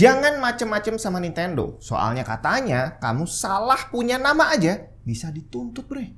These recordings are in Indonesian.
Jangan macem-macem sama Nintendo. Soalnya katanya kamu salah punya nama aja bisa dituntut, bre.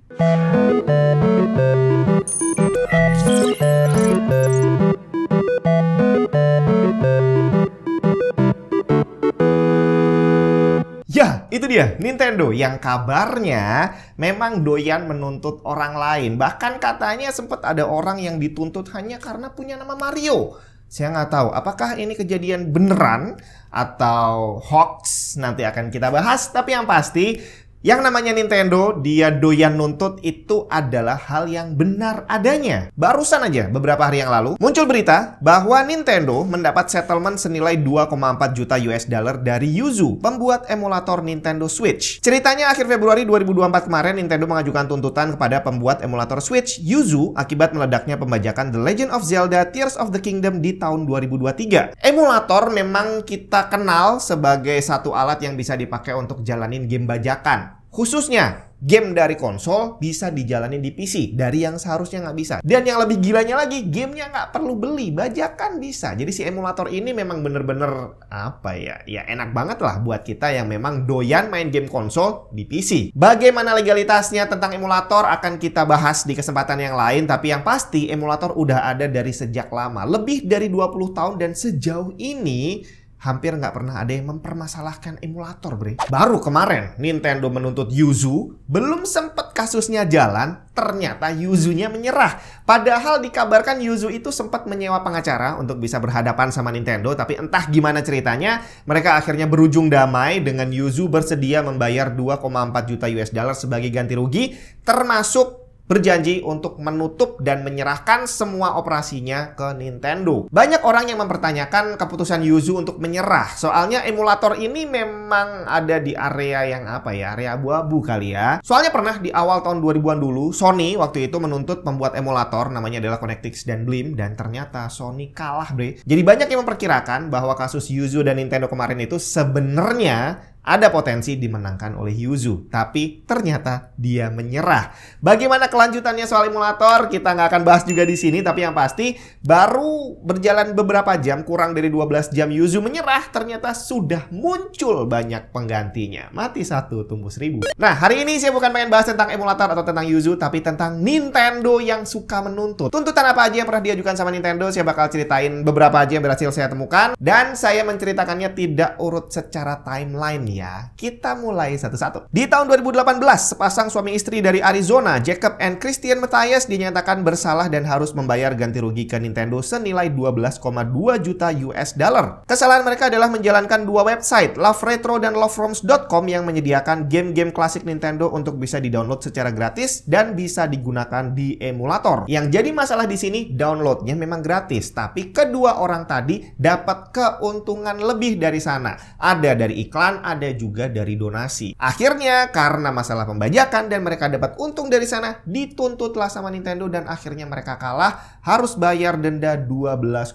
Ya, itu dia Nintendo yang kabarnya memang doyan menuntut orang lain. Bahkan katanya sempat ada orang yang dituntut hanya karena punya nama Mario. Saya nggak tahu apakah ini kejadian beneran atau hoax, nanti akan kita bahas. Tapi yang pasti, yang namanya Nintendo, dia doyan nuntut itu adalah hal yang benar adanya. Barusan aja beberapa hari yang lalu muncul berita bahwa Nintendo mendapat settlement senilai 2,4 juta US dollar dari Yuzu, pembuat emulator Nintendo Switch. Ceritanya akhir Februari 2024 kemarin Nintendo mengajukan tuntutan kepada pembuat emulator Switch, Yuzu, akibat meledaknya pembajakan The Legend of Zelda Tears of the Kingdom di tahun 2023. Emulator memang kita kenal sebagai satu alat yang bisa dipakai untuk jalanin game bajakan. Khususnya game dari konsol bisa dijalanin di PC dari yang seharusnya nggak bisa. Dan yang lebih gilanya lagi, gamenya nggak perlu beli, bajakan bisa. Jadi si emulator ini memang bener-bener apa ya? Ya enak banget lah buat kita yang memang doyan main game konsol di PC. Bagaimana legalitasnya tentang emulator akan kita bahas di kesempatan yang lain. Tapi yang pasti emulator udah ada dari sejak lama, lebih dari 20 tahun, dan sejauh ini hampir nggak pernah ada yang mempermasalahkan emulator, bre. Baru kemarin Nintendo menuntut Yuzu, belum sempet kasusnya jalan, ternyata Yuzunya menyerah. Padahal dikabarkan Yuzu itu sempat menyewa pengacara untuk bisa berhadapan sama Nintendo, tapi entah gimana ceritanya, mereka akhirnya berujung damai dengan Yuzu bersedia membayar 2,4 juta US dollar sebagai ganti rugi, termasuk berjanji untuk menutup dan menyerahkan semua operasinya ke Nintendo. Banyak orang yang mempertanyakan keputusan Yuzu untuk menyerah. Soalnya emulator ini memang ada di area yang apa ya? Area abu-abu kali ya. Soalnya pernah di awal tahun 2000-an dulu, Sony waktu itu menuntut pembuat emulator, namanya adalah Connectix dan Blim, dan ternyata Sony kalah, bre. Jadi banyak yang memperkirakan bahwa kasus Yuzu dan Nintendo kemarin itu sebenarnya ada potensi dimenangkan oleh Yuzu, tapi ternyata dia menyerah. Bagaimana kelanjutannya soal emulator? Kita nggak akan bahas juga di sini, tapi yang pasti baru berjalan beberapa jam, kurang dari 12 jam Yuzu menyerah, ternyata sudah muncul banyak penggantinya. Mati satu, tumbuh 1000. Nah, hari ini saya bukan pengen bahas tentang emulator atau tentang Yuzu, tapi tentang Nintendo yang suka menuntut. Tuntutan apa aja yang pernah diajukan sama Nintendo, saya bakal ceritain beberapa aja yang berhasil saya temukan, dan saya menceritakannya tidak urut secara timeline ya. Kita mulai satu-satu. Di tahun 2018, sepasang suami istri dari Arizona, Jacob and Christian Matthias, dinyatakan bersalah dan harus membayar ganti rugi ke Nintendo senilai 12,2 juta US dollar. Kesalahan mereka adalah menjalankan dua website, Love Retro dan LoveRoms.com, yang menyediakan game-game klasik Nintendo untuk bisa di-download secara gratis dan bisa digunakan di emulator. Yang jadi masalah di sini, downloadnya memang gratis, tapi kedua orang tadi dapat keuntungan lebih dari sana. Ada dari iklan, ada juga dari donasi. Akhirnya karena masalah pembajakan dan mereka dapat untung dari sana, dituntutlah sama Nintendo dan akhirnya mereka kalah, harus bayar denda 12,2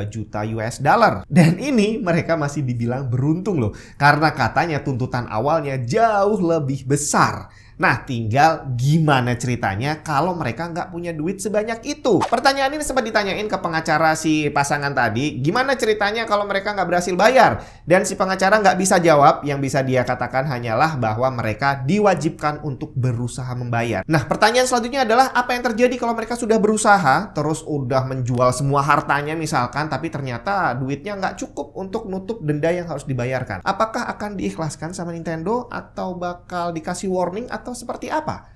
juta US dollar. Dan ini mereka masih dibilang beruntung loh, karena katanya tuntutan awalnya jauh lebih besar. Nah, tinggal gimana ceritanya kalau mereka nggak punya duit sebanyak itu? Pertanyaan ini sempat ditanyain ke pengacara si pasangan tadi. Gimana ceritanya kalau mereka nggak berhasil bayar? Dan si pengacara nggak bisa jawab. Yang bisa dia katakan hanyalah bahwa mereka diwajibkan untuk berusaha membayar. Nah, pertanyaan selanjutnya adalah apa yang terjadi kalau mereka sudah berusaha, terus udah menjual semua hartanya misalkan, tapi ternyata duitnya nggak cukup untuk nutup denda yang harus dibayarkan? Apakah akan diikhlaskan sama Nintendo atau bakal dikasih warning atau seperti apa?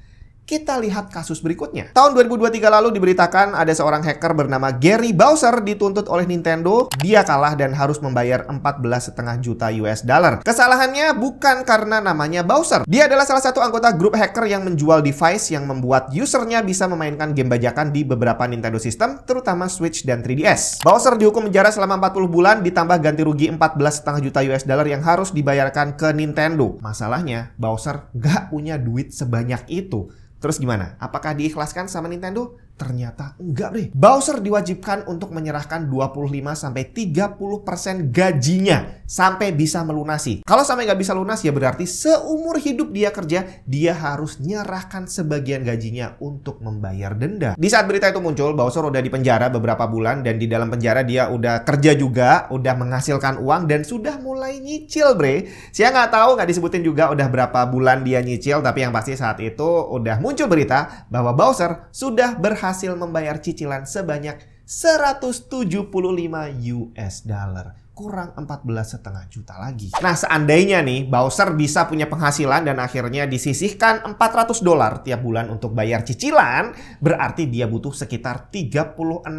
Kita lihat kasus berikutnya. Tahun 2023 lalu diberitakan ada seorang hacker bernama Gary Bowser dituntut oleh Nintendo. Dia kalah dan harus membayar 14,5 juta US dollar. Kesalahannya bukan karena namanya Bowser. Dia adalah salah satu anggota grup hacker yang menjual device yang membuat usernya bisa memainkan game bajakan di beberapa Nintendo system, terutama Switch dan 3DS. Bowser dihukum penjara selama 40 bulan ditambah ganti rugi 14,5 juta US dollar yang harus dibayarkan ke Nintendo. Masalahnya Bowser nggak punya duit sebanyak itu. Terus gimana? Apakah diikhlaskan sama Nintendo? Ternyata enggak deh. Bowser diwajibkan untuk menyerahkan 25-30% gajinya sampai bisa melunasi. Kalau sampai nggak bisa lunas ya berarti seumur hidup dia kerja, dia harus nyerahkan sebagian gajinya untuk membayar denda. Di saat berita itu muncul, Bowser udah di penjara beberapa bulan dan di dalam penjara dia udah kerja juga, udah menghasilkan uang dan sudah mulai nyicil, bre. Saya nggak tahu, nggak disebutin juga udah berapa bulan dia nyicil, tapi yang pasti saat itu udah muncul berita bahwa Bowser sudah berhasil membayar cicilan sebanyak 175 US dollar. Kurang 14,5 juta lagi. Nah, seandainya nih Bowser bisa punya penghasilan dan akhirnya disisihkan 400 dolar tiap bulan untuk bayar cicilan, berarti dia butuh sekitar 36.000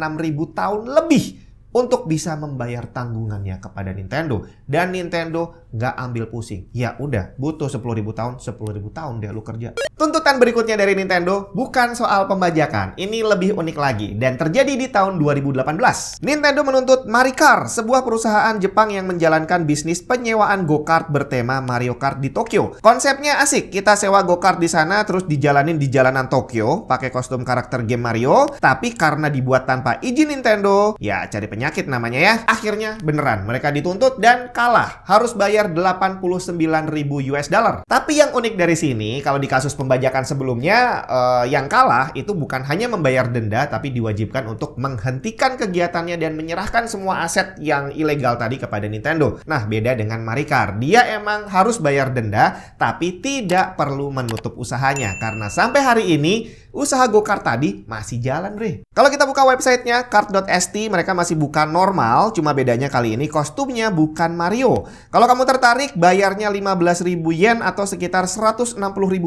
tahun lebih untuk bisa membayar tanggungannya kepada Nintendo. Dan Nintendo nggak ambil pusing. Ya udah, butuh 10.000 tahun, 10.000 tahun deh lu kerja. Tuntutan berikutnya dari Nintendo bukan soal pembajakan. Ini lebih unik lagi dan terjadi di tahun 2018. Nintendo menuntut Maricar, sebuah perusahaan Jepang yang menjalankan bisnis penyewaan go-kart bertema Mario Kart di Tokyo. Konsepnya asik, kita sewa go-kart di sana terus dijalanin di jalanan Tokyo pakai kostum karakter game Mario, tapi karena dibuat tanpa izin Nintendo, ya cari penyakit namanya ya. Akhirnya beneran mereka dituntut dan kalah, harus bayar 89.000 US dollar. Tapi yang unik dari sini, kalau di kasus pembajakan sebelumnya, yang kalah itu bukan hanya membayar denda, tapi diwajibkan untuk menghentikan kegiatannya dan menyerahkan semua aset yang ilegal tadi kepada Nintendo. Nah, beda dengan Maricar, dia emang harus bayar denda, tapi tidak perlu menutup usahanya karena sampai hari ini usaha go-kart tadi masih jalan, bre. Kalau kita buka websitenya kart.st, mereka masih buka normal, cuma bedanya kali ini kostumnya bukan Mario. Kalau kamu tertarik, bayarnya 15.000 yen atau sekitar 160.000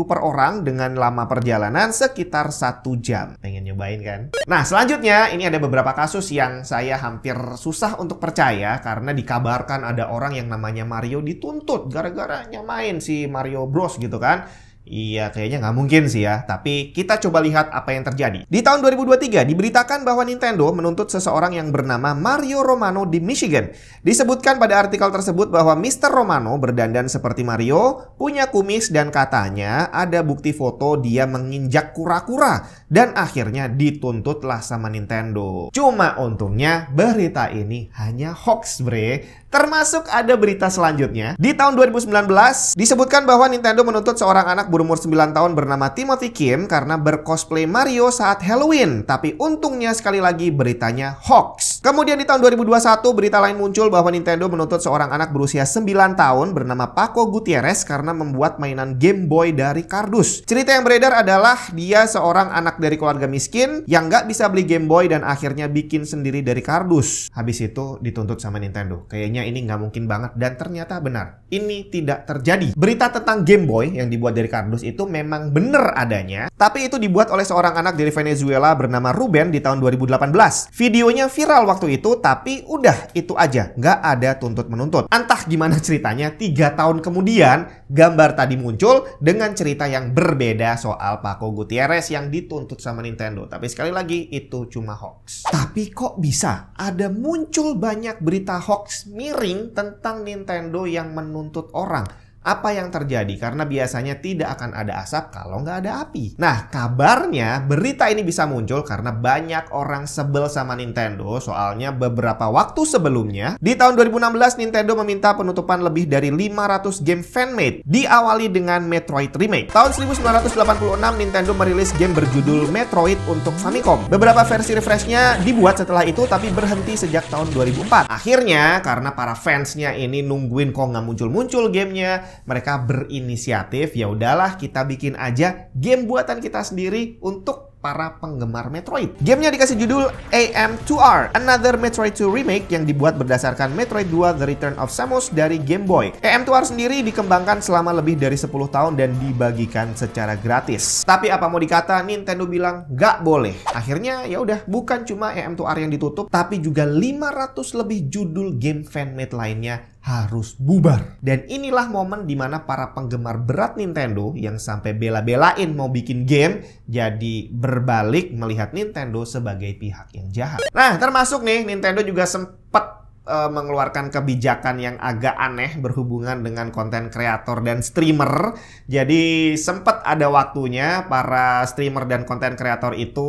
per orang dengan lama perjalanan sekitar 1 jam. Pengen nyobain kan? Nah, selanjutnya ini ada beberapa kasus yang saya hampir susah untuk percaya karena dikabarkan ada orang yang namanya Mario dituntut gara-gara nyamain si Mario Bros gitu kan. Iya, kayaknya nggak mungkin sih ya. Tapi kita coba lihat apa yang terjadi. Di tahun 2023 diberitakan bahwa Nintendo menuntut seseorang yang bernama Mario Romano di Michigan. Disebutkan pada artikel tersebut bahwa Mr. Romano berdandan seperti Mario, punya kumis dan katanya ada bukti foto dia menginjak kura-kura. Dan akhirnya dituntutlah sama Nintendo. Cuma untungnya berita ini hanya hoax, bre. Termasuk ada berita selanjutnya. Di tahun 2019 disebutkan bahwa Nintendo menuntut seorang anak berumur 9 tahun bernama Timothy Kim karena bercosplay Mario saat Halloween. Tapi untungnya sekali lagi beritanya hoax. Kemudian di tahun 2021 berita lain muncul bahwa Nintendo menuntut seorang anak berusia 9 tahun bernama Paco Gutierrez karena membuat mainan Game Boy dari kardus. Cerita yang beredar adalah dia seorang anak dari keluarga miskin yang nggak bisa beli Game Boy dan akhirnya bikin sendiri dari kardus. Habis itu dituntut sama Nintendo. Kayaknya ini nggak mungkin banget dan ternyata benar. Ini tidak terjadi. Berita tentang Game Boy yang dibuat dari kardus itu memang benar adanya, tapi itu dibuat oleh seorang anak dari Venezuela bernama Ruben di tahun 2018. Videonya viral waktu itu, tapi udah itu aja, nggak ada tuntut-menuntut. Entah gimana ceritanya, 3 tahun kemudian gambar tadi muncul dengan cerita yang berbeda soal Paco Gutierrez yang dituntut sama Nintendo. Tapi sekali lagi itu cuma hoax. Tapi kok bisa ada muncul banyak berita hoax miring tentang Nintendo yang menuntut orang? Apa yang terjadi? Karena biasanya tidak akan ada asap kalau nggak ada api. Nah, kabarnya berita ini bisa muncul karena banyak orang sebel sama Nintendo. Soalnya beberapa waktu sebelumnya, di tahun 2016 Nintendo meminta penutupan lebih dari 500 game fanmade. Diawali dengan Metroid Remake. Tahun 1986 Nintendo merilis game berjudul Metroid untuk Famicom. Beberapa versi refreshnya dibuat setelah itu tapi berhenti sejak tahun 2004. Akhirnya karena para fansnya ini nungguin kok nggak muncul-muncul gamenya, mereka berinisiatif, ya udahlah kita bikin aja game buatan kita sendiri untuk para penggemar Metroid. Gamenya dikasih judul AM2R, Another Metroid 2 Remake yang dibuat berdasarkan Metroid 2 The Return of Samus dari Game Boy. AM2R sendiri dikembangkan selama lebih dari 10 tahun dan dibagikan secara gratis. Tapi apa mau dikata, Nintendo bilang nggak boleh. Akhirnya ya udah, bukan cuma AM2R yang ditutup, tapi juga 500 lebih judul game fanmade lainnya harus bubar. Dan inilah momen dimana para penggemar berat Nintendo yang sampai bela-belain mau bikin game jadi berbalik melihat Nintendo sebagai pihak yang jahat. Nah, termasuk nih Nintendo juga sempat mengeluarkan kebijakan yang agak aneh berhubungan dengan konten kreator dan streamer. Jadi sempat ada waktunya para streamer dan konten kreator itu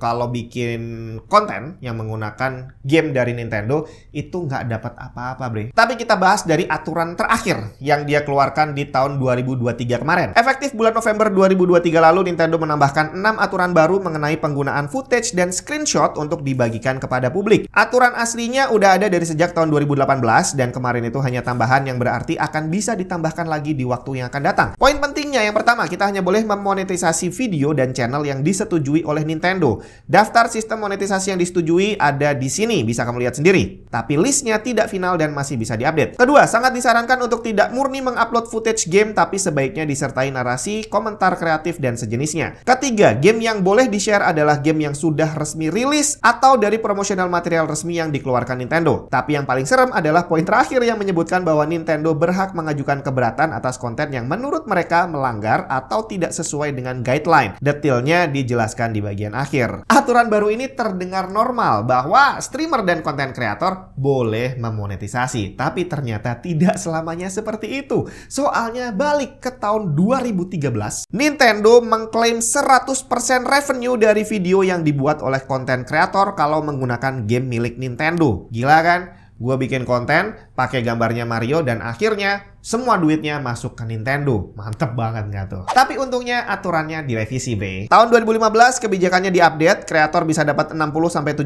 kalau bikin konten yang menggunakan game dari Nintendo itu nggak dapat apa-apa, bre. Tapi kita bahas dari aturan terakhir yang dia keluarkan di tahun 2023 kemarin. Efektif bulan November 2023 lalu, Nintendo menambahkan 6 aturan baru mengenai penggunaan footage dan screenshot untuk dibagikan kepada publik. Aturan aslinya udah ada dari sejak tahun 2018 dan kemarin itu hanya tambahan yang berarti akan bisa ditambahkan lagi di waktu yang akan datang. Poin pentingnya yang pertama, kita hanya boleh memonetisasi video dan channel yang disetujui oleh Nintendo. Daftar sistem monetisasi yang disetujui ada di sini, bisa kamu lihat sendiri. Tapi listnya tidak final dan masih bisa diupdate. Kedua, sangat disarankan untuk tidak murni mengupload footage game, tapi sebaiknya disertai narasi, komentar kreatif, dan sejenisnya. Ketiga, game yang boleh di-share adalah game yang sudah resmi rilis atau dari promosional material resmi yang dikeluarkan Nintendo. Tapi yang paling serem adalah poin terakhir yang menyebutkan bahwa Nintendo berhak mengajukan keberatan atas konten yang menurut mereka melanggar atau tidak sesuai dengan guideline. Detailnya dijelaskan di bagian akhir. Aturan baru ini terdengar normal bahwa streamer dan konten kreator boleh memonetisasi, tapi ternyata tidak selamanya seperti itu. Soalnya balik ke tahun 2013, Nintendo mengklaim 100% revenue dari video yang dibuat oleh konten kreator kalau menggunakan game milik Nintendo. Gila kan? Gue bikin konten, pakai gambarnya Mario, dan akhirnya semua duitnya masuk ke Nintendo. Mantep banget nggak tuh? Tapi untungnya aturannya direvisi, bre. Tahun 2015 kebijakannya diupdate, kreator bisa dapat 60-70%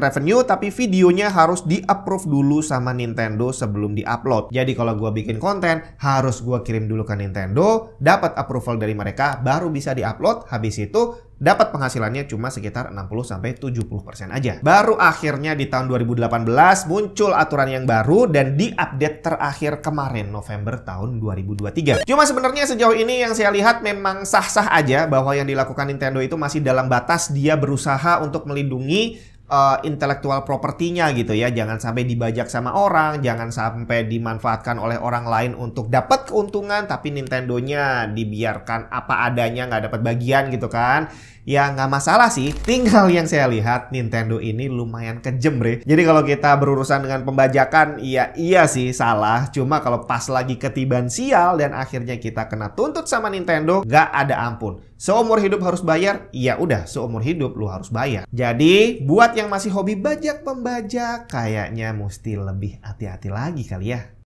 revenue, tapi videonya harus di-approve dulu sama Nintendo sebelum di-upload. Jadi kalau gue bikin konten, harus gue kirim dulu ke Nintendo, dapat approval dari mereka, baru bisa di-upload. Habis itu dapat penghasilannya cuma sekitar 60-70% aja. Baru akhirnya di tahun 2018 muncul aturan yang baru dan diupdate terakhir kemarin November tahun 2023. Cuma sebenarnya sejauh ini yang saya lihat memang sah-sah aja bahwa yang dilakukan Nintendo itu masih dalam batas dia berusaha untuk melindungi intellectual property-nya gitu ya. Jangan sampai dibajak sama orang, jangan sampai dimanfaatkan oleh orang lain untuk dapat keuntungan, tapi Nintendo-nya dibiarkan apa adanya, nggak dapat bagian gitu kan. Ya nggak masalah sih, tinggal yang saya lihat Nintendo ini lumayan kejem, bre. Jadi kalau kita berurusan dengan pembajakan, iya sih salah. Cuma kalau pas lagi ketiban sial dan akhirnya kita kena tuntut sama Nintendo, nggak ada ampun. Seumur hidup harus bayar, ya udah seumur hidup lu harus bayar. Jadi buat yang masih hobi bajak pembajak, kayaknya mesti lebih hati-hati lagi kali ya.